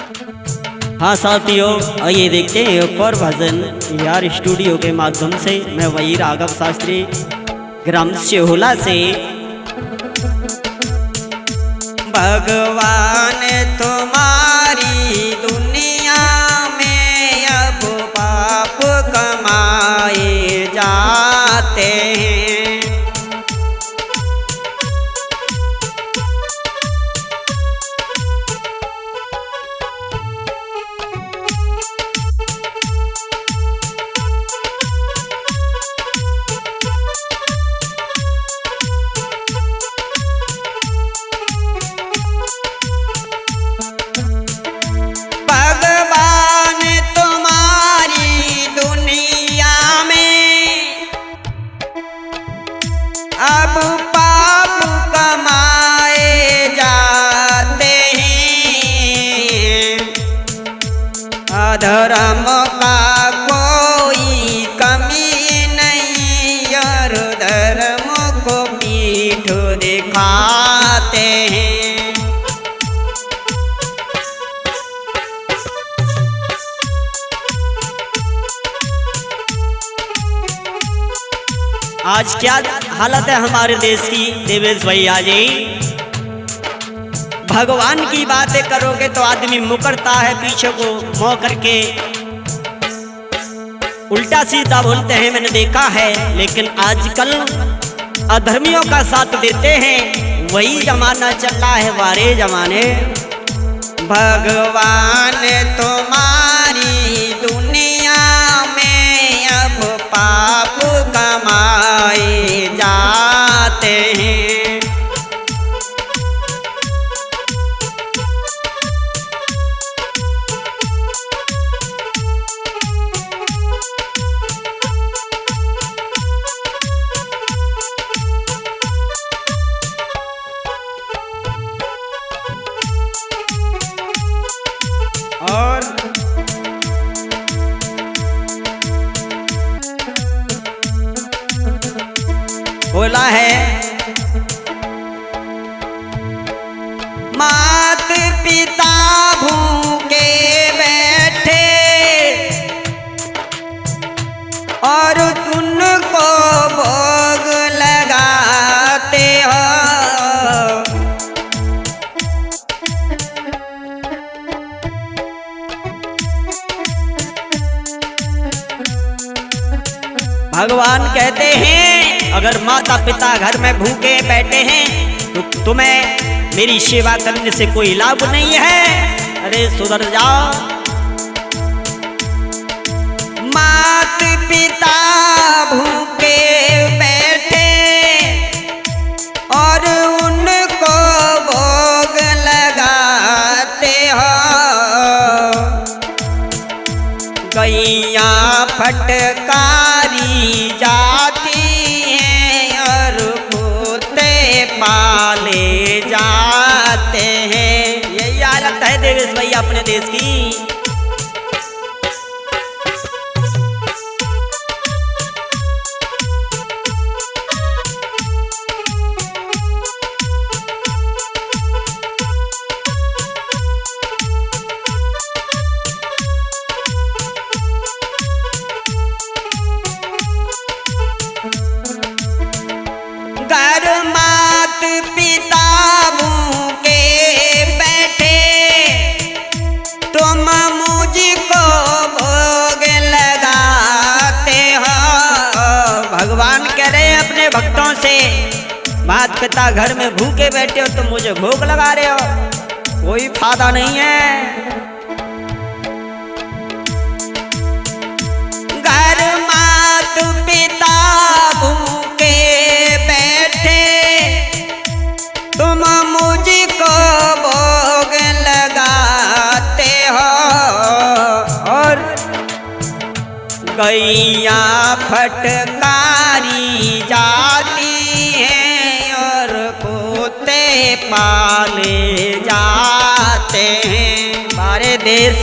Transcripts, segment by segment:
हाँ साथियों, आइए देखते हैं एक और भजन यार स्टूडियो के माध्यम से। मैं वही राघव शास्त्री ग्राम शेहोला से। भगवान तुम्हारी दुनिया में अब पाप कमाए जाते हैं। अब पाप कमाए जाते हैं। अधर्म का कोई कमी नहीं और धर्म को पीठ दिखाते हैं। आज क्या हालत है हमारे देश की देवेश भैया जी। भगवान की बातें करोगे तो आदमी मुकरता है, पीछे को मोह करके उल्टा सीधा बोलते हैं, मैंने देखा है। लेकिन आजकल अधर्मियों का साथ देते हैं, वही जमाना चल रहा है वारे जमाने। भगवान तुम्हारी दुनिया में अब पाप कमाए जाते हैं। और बोला है मात पिता भूखे बैठे और उनको भोग लगाते हो। भगवान कहते हैं अगर माता पिता घर में भूखे बैठे हैं तो तुम्हें मेरी सेवा करने से कोई लाभ नहीं है। अरे सुधर जाओ। माता पिता भूखे बैठे और उनको भोग लगाते हो। गैया फटकारी जाती हैं और कुत्ते पाले जाते हैं। यही हालत है देवेश भैया अपने देश की। मात पिता भूखे बैठे तुम मुझको भोग लगाते हो। भगवान कह रहे हैं अपने भक्तों से, माता पिता घर में भूखे बैठे हो तुम मुझे भोग लगा रहे हो, कोई फायदा नहीं है। घर मात पिता भूखे तुम मुझको भोग लगाते हो और गैया फटकारी जाती हैं और कुत्ते पाले जाते हैं। हमारे देश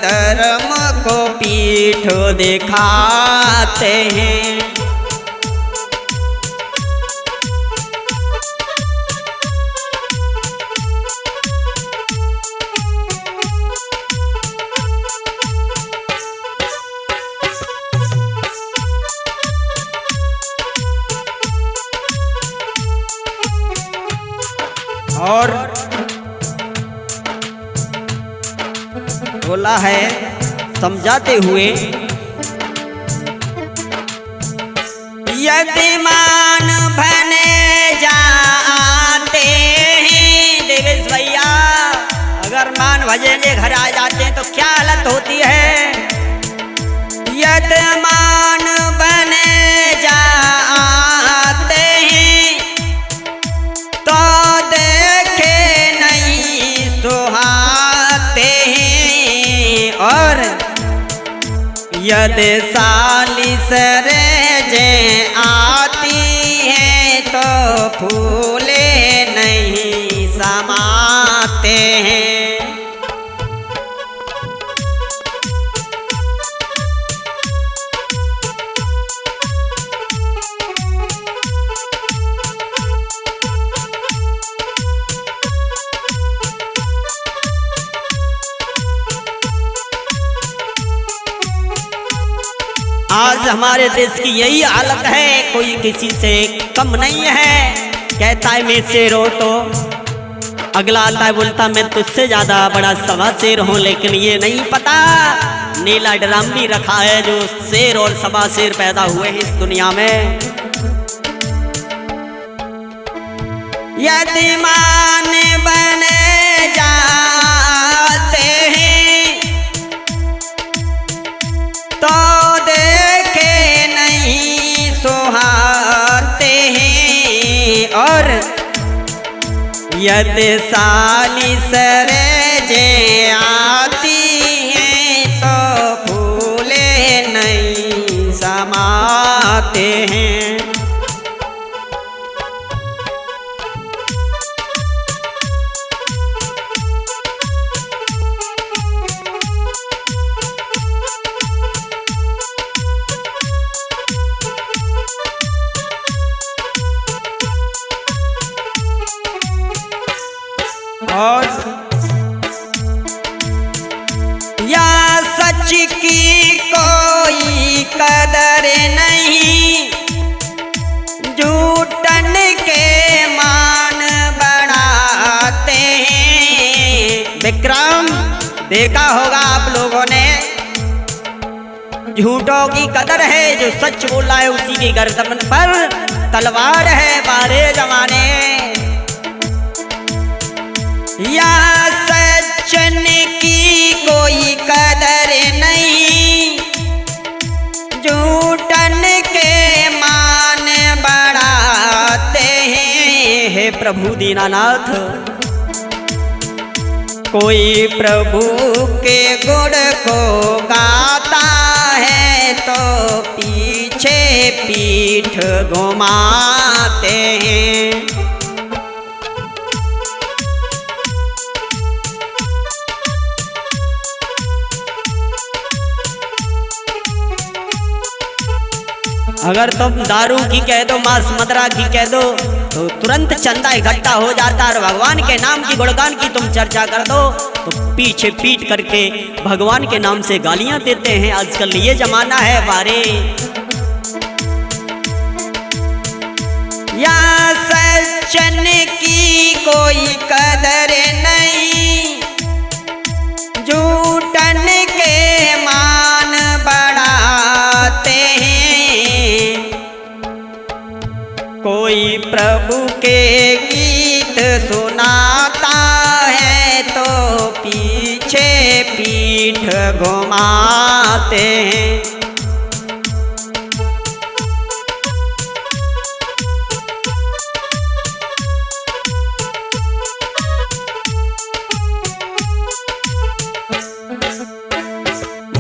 धर्म को पीठ दिखाते हैं। और बोला है समझाते हुए, यतिमान बने जाते हैं देवेश भैया, अगर मान भजने घर आ जाते हैं तो क्या हालत होती है। यतिमान बने जाते हैं तो देखे नहीं सुहाते हैं, और यदि सालिस रेजे आती है तो फूले नहीं समाते हैं। आज हमारे देश की यही हालत है, कोई किसी से कम नहीं है। कहता है मैं शेर हूं तो अगला आता है बोलता मैं तुझसे ज्यादा बड़ा सवा शेर हूं, लेकिन ये नहीं पता नीला ड्राम भी रखा है जो शेर और सवा शेर पैदा हुए हैं इस दुनिया में। यतिमान बने जाते हैं तो देखे नहीं सुहाते हैं, और यदि सालिस रेजे आती है तो फूले नहीं समाते हैं। और या सच की कोई कदर नहीं, झूठन के मान बढ़ाते हैं। विक्रम देखा होगा आप लोगों ने, झूठों की कदर है, जो सच बोला है उसी की गर्दन पर तलवार है बारे जमाने। या सच्चन की कोई कदर नहीं, झूठन के मान बढ़ाते हैं। हे प्रभु दीनानाथ, कोई प्रभु के गुण को गाता है तो पीछे पीठ घुमाते हैं। अगर तुम दारू की कह दो, मांस मदरा की कह दो तो तुरंत चंदा इकट्ठा हो जाता है, और भगवान के नाम की गुणगान की तुम चर्चा कर दो तो पीछे पीट करके भगवान के नाम से गालियां देते हैं। आजकल ये जमाना है बारे। या सच्चन की कोई कदर नहीं, झूठन के मान बढ़ाते हैं। कोई प्रभु के गीत सुनाता है तो पीछे पीठ घुमाते हैं।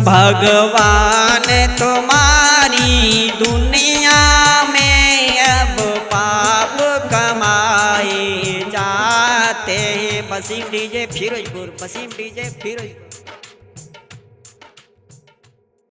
भगवान तुम्हारी दुनिया में अब पाप कमाए जाते हैं। Waseem DJ Ferozepur, Waseem DJ Firozpur.